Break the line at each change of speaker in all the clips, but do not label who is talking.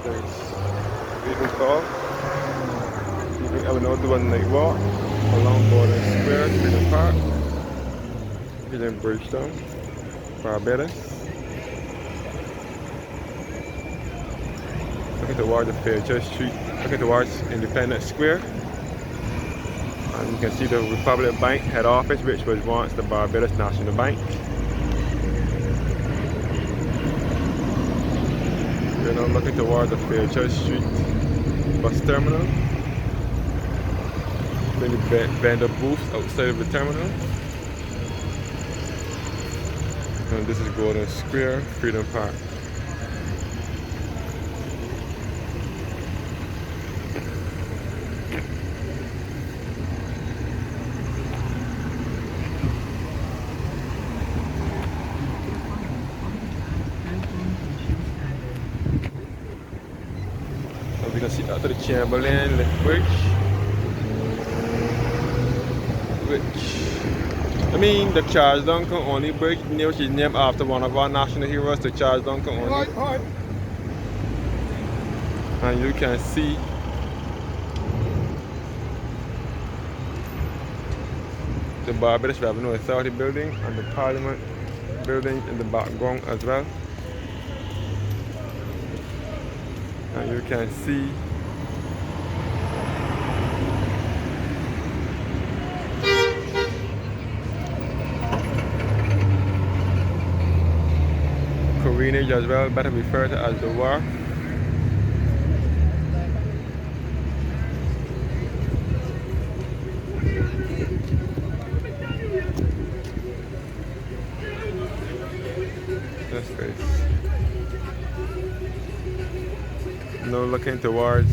There's Freedom Park. Even I will now do a night walk along Gordon Square, Freedom Park. Here in Bridgetown, Barbados. Looking towards the Fairchurch Street, looking towards Independence Square. And you can see the Republic Bank head office, which was once the Barbados National Bank. We're now looking towards the Fairchurch Street bus terminal. Then the vendor booths outside of the terminal. And this is Golden Square, Freedom Park. And we can see after the Chamberlain Lift Bridge. The Charles Duncan only bridge, which is named after one of our national heroes, the Charles Duncan only. Right. And you can see the Barbados Revenue Authority building and the Parliament building in the background as well. And you can see Corinage as well, better referred to as the wharf. This space. Now looking towards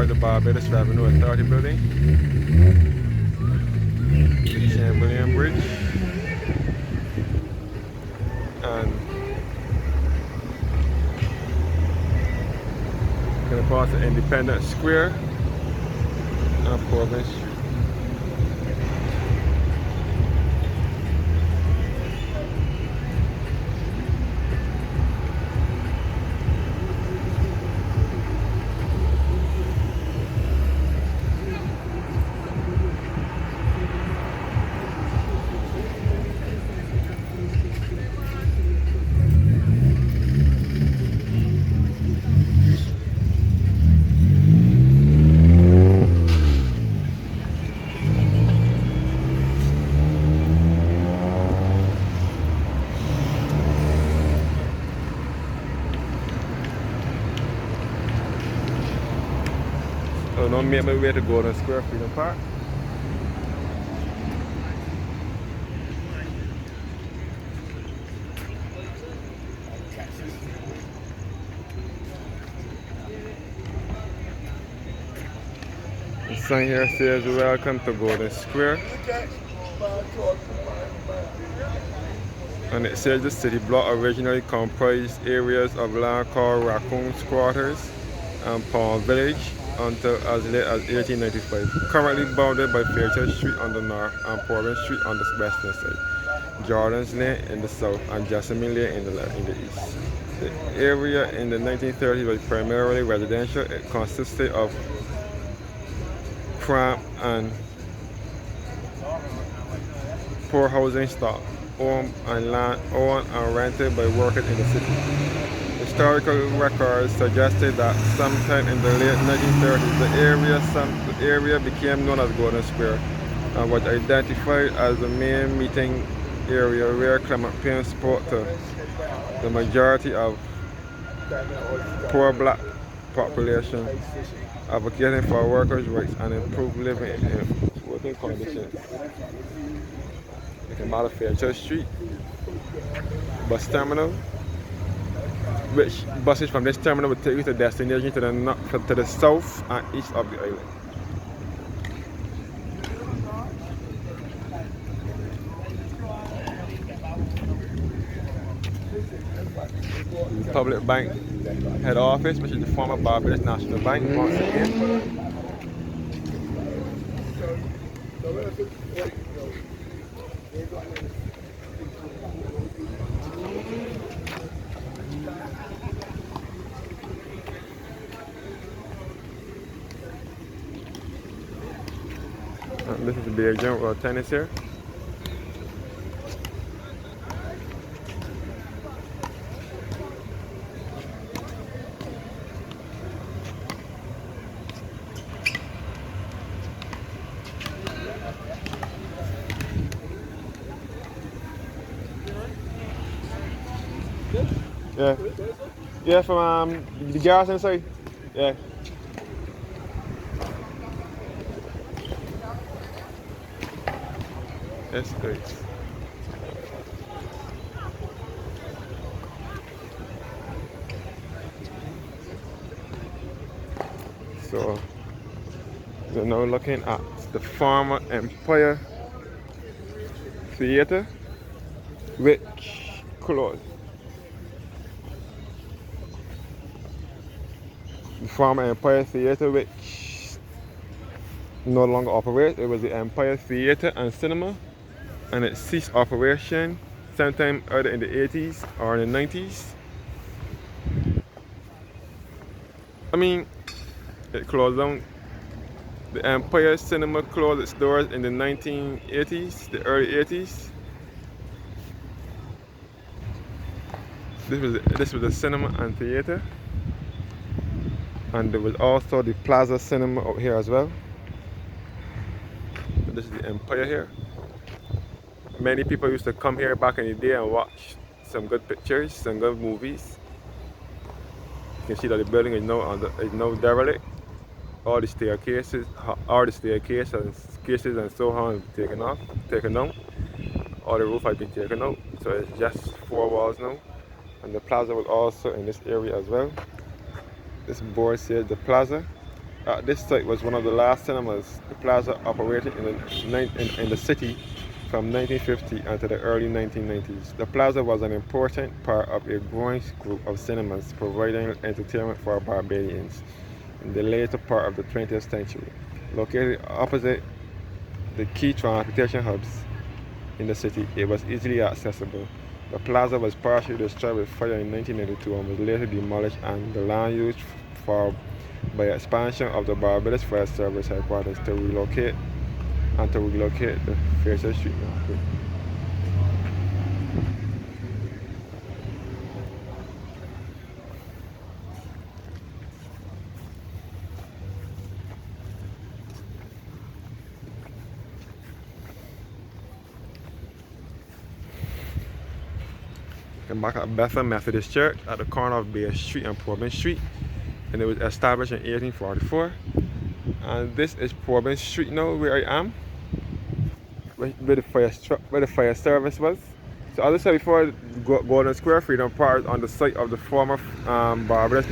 the Barbados Revenue Authority building. The Chamberlain Bridge. And going to pass the Independence Square and Province Street. So now make my way to Golden Square, Freedom Park. The sign here says welcome to Golden Square. And it says the city block originally comprised areas of land called Raccoon's Quarters and Palm Village until as late as 1895. Currently bounded by Fairchurch Street on the north and Province Street on the western side, Jordan's Lane in the south, and Jessamine Lane in the east. The area in the 1930s was primarily residential. It consisted of cramped and poor housing stock, owned and rented by workers in the city. Historical records suggested that sometime in the late 1930s, the area became known as Golden Square and was identified as the main meeting area where Clement Payne spoke to the majority of poor black population, advocating for workers' rights and improved living working conditions. You can model Fairchurch Street bus terminal, which buses from this terminal will take you to destination to the south and east of the island. The Public Bank head office, which is the former Barbados National Bank, once again. This is the Bridgetown Road tennis here. Yeah. Yeah, from the garrison side. Yeah. That's great. So we're now looking at the former Empire Theater, which closed. The former Empire Theater, which no longer operates. It was the Empire Theater and Cinema, and it ceased operation sometime either in the 80s or in the 90s. I mean, it closed down. The Empire Cinema closed its doors in the 1980s, the early 80s. This was a cinema and theater, and there was also the Plaza Cinema out here as well. So this is the Empire here. Many people used to come here back in the day and watch some good pictures, some good movies. You can see that the building is now derelict. All the staircases and so on taken down. All the roof has been taken out, so it's just 4 walls now. And the plaza was also in this area as well. This board says the plaza. This site was one of the last cinemas. The plaza operated in the city from 1950 until the early 1990s. The plaza was an important part of a growing group of cinemas providing entertainment for Barbadians in the later part of the 20th century. Located opposite the key transportation hubs in the city, it was easily accessible. The plaza was partially destroyed with fire in 1982 and was later demolished, and the land used by expansion of the Barbados Fire Service headquarters to relocate the Fraser Street Market. And back at Bethel Methodist Church at the corner of Bay Street and Providence Street, and it was established in 1844. And this is Providence Street now, where I am, where the fire service was. So as I said before, Golden Square Freedom Park is on the site of the former Barbados.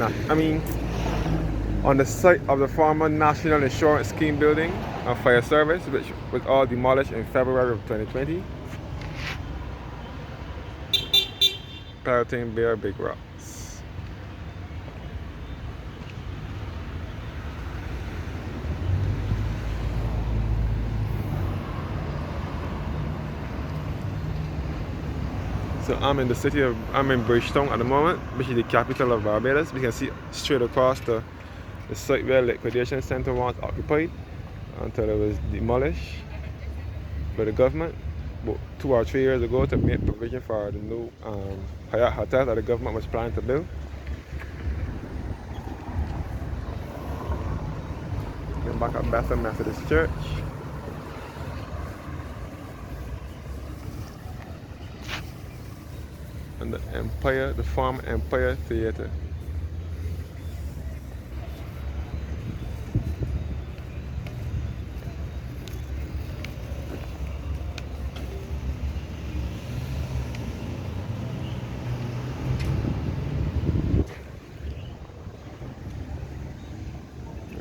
On the site of the former National Insurance Scheme building and fire service, which was all demolished in February of 2020. Pelting Bear Big Rocks. So I'm in Bridgetown at the moment, which is the capital of Barbados. We can see straight across the site where liquidation center once occupied until it was demolished by the government about 2 or 3 years ago to make provision for the new Hyatt hotel that the government was planning to build. Then back at Bethel Methodist Church. And the former Empire Theater.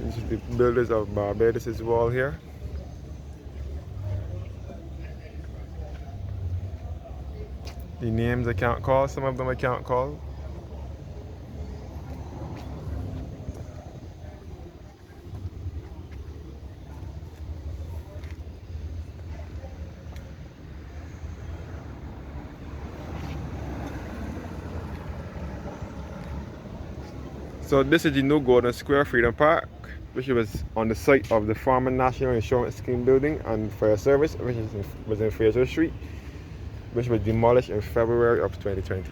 This is the builders of Barbados' wall here. The names I can't call, some of them I can't call. So this is the new Golden Square Freedom Park. which was on the site of the former National Insurance Scheme building and fire service, which was in Fraser Street, which was demolished in February of 2020.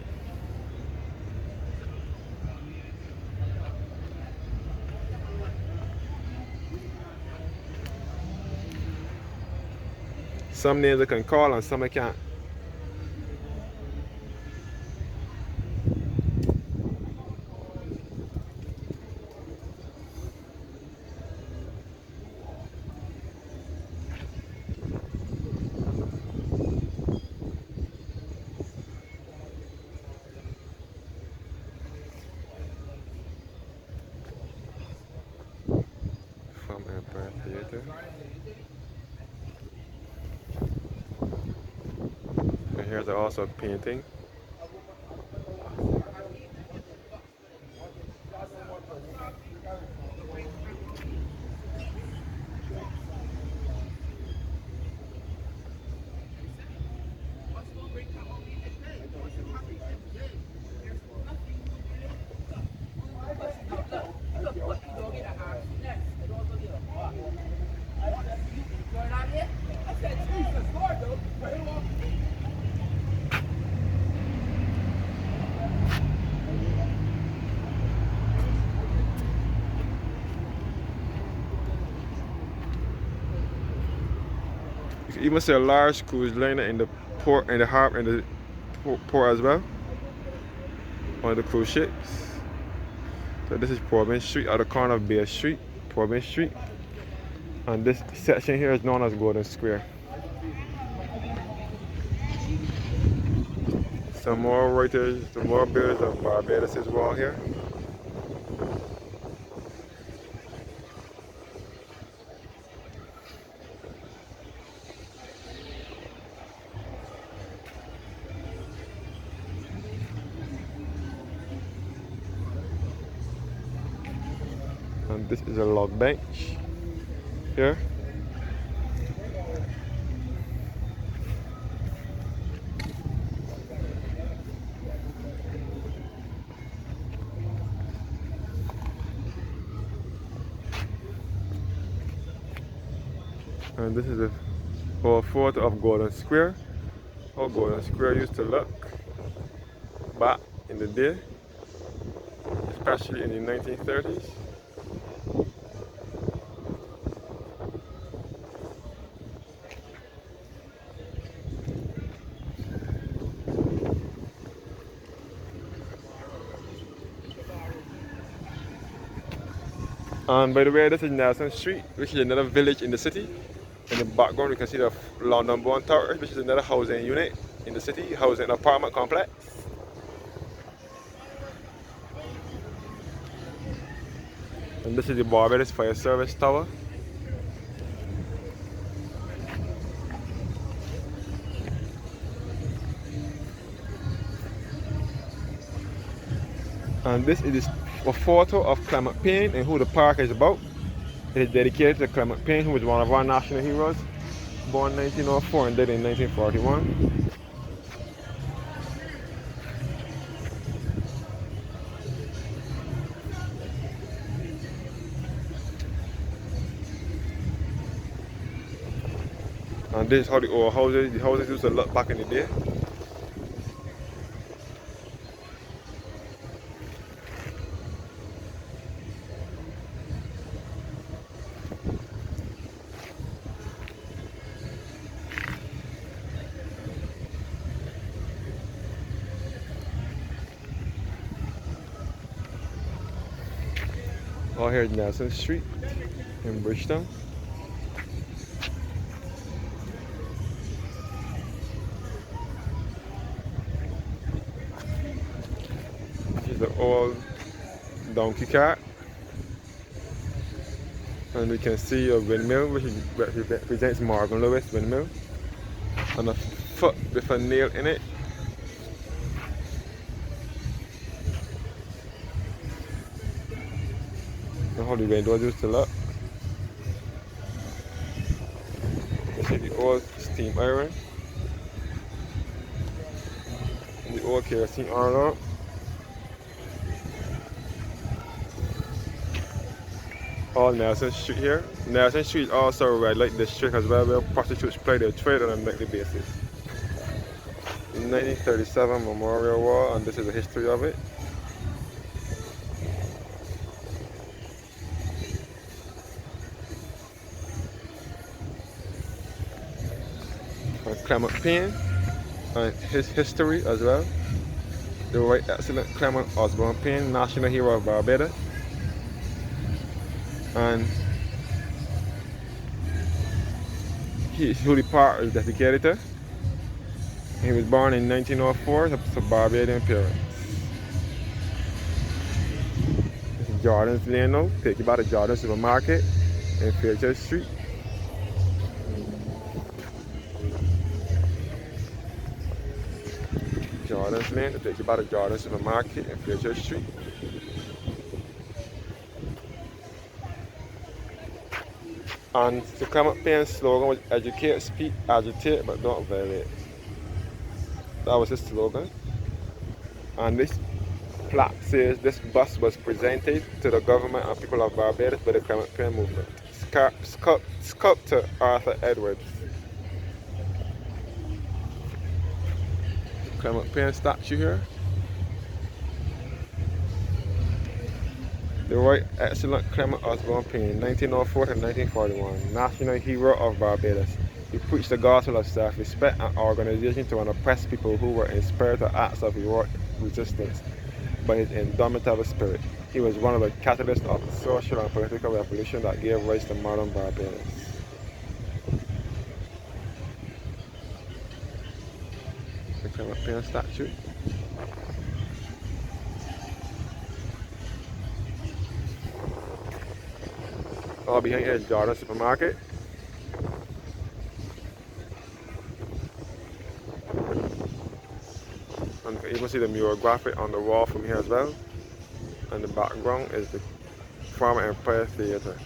Some names I can call and some I can't. From Empire Theater. And here's also a painting. You can even see a large cruise liner in the port, in the harbor, in the port as well. One of the cruise ships. So this is Providence Street at the corner of Bay Street, Providence Street. And this section here is known as Golden Square. Some more writers, some more builders of Barbados as well here. And this is a log bench here. And this is a photo of Golden Square. How Golden Square used to look back in the day, especially in the 1930s. And by the way, this is Nelson Street, which is another village in the city. In the background, you can see the London Bond Tower, which is another housing unit in the city, housing apartment complex. And this is the Barbados Fire Service Tower. And this is a photo of Clement Payne and who the park is about. It is dedicated to Clement Payne, who was one of our national heroes, born in 1904 and died in 1941. And this is how the old houses used to look back in the day. Oh, here's Nelson Street in Bridgetown. This is the old donkey cart. And we can see a windmill, which represents Morgan Lewis windmill. And a foot with a nail in it. How the windows used to look. You see the old steam iron, and the old kerosene iron. all Nelson Street here. Nelson Street is also a red light district as well, where prostitutes play their trade on a nightly basis. 1937 Memorial Wall, and this is the history of it. And Clement Payne and his history as well. The Right Excellent Clement Osborne Payne, National Hero of Barbados. And who the park is dedicated to. He was born in 1904 to Barbadian parents. This is Jordan's Lane now. Take you by the Jordan Supermarket in Fairchurch Street. Jordan's Lane to take you by the Jordan Supermarket in Fairchurch Street. And the Clement Payne slogan was educate, speak, agitate, but don't violate. That was his slogan. And this plaque says this bus was presented to the government and people of Barbados by the Clement Payne movement. Sculptor Arthur Edwards. Clement Payne statue here. The Right Excellent Clement Osborne Payne, 1904 to 1941, National Hero of Barbados. He preached the gospel of self-respect and organization to an oppressed people who were inspired to acts of heroic resistance by his indomitable spirit. He was one of the catalysts of the social and political revolution that gave rise to modern Barbados. The Clement Payne statue. All behind here is Jordan Supermarket. And you can see the mural graphic on the wall from here as well. And the background is the former Empire Theatre.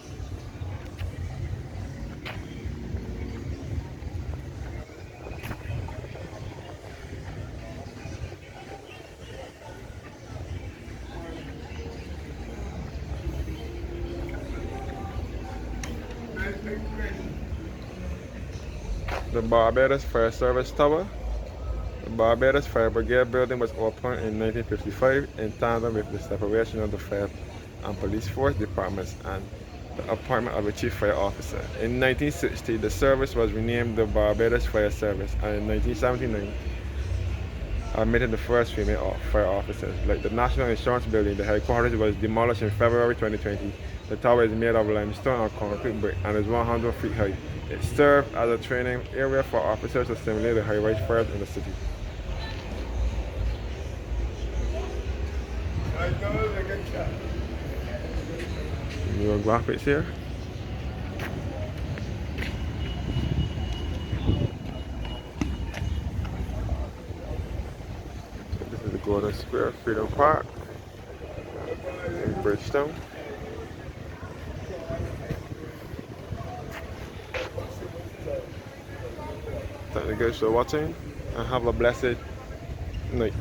The Barbados Fire Service Tower. The Barbados Fire Brigade building was opened in 1955 in tandem with the separation of the fire and police force departments and the appointment of a chief fire officer. In 1960, the service was renamed the Barbados Fire Service, and in 1979, admitted the first female fire officers. Like the National Insurance Building, the headquarters was demolished in February 2020. The tower is made of limestone and concrete brick and is 100 feet high. It served as a training area for officers to simulate the high-rise fires in the city. New graphics here. This is the Golden Square, Freedom Park in Bridgetown. Thank you guys for watching and have a blessed night.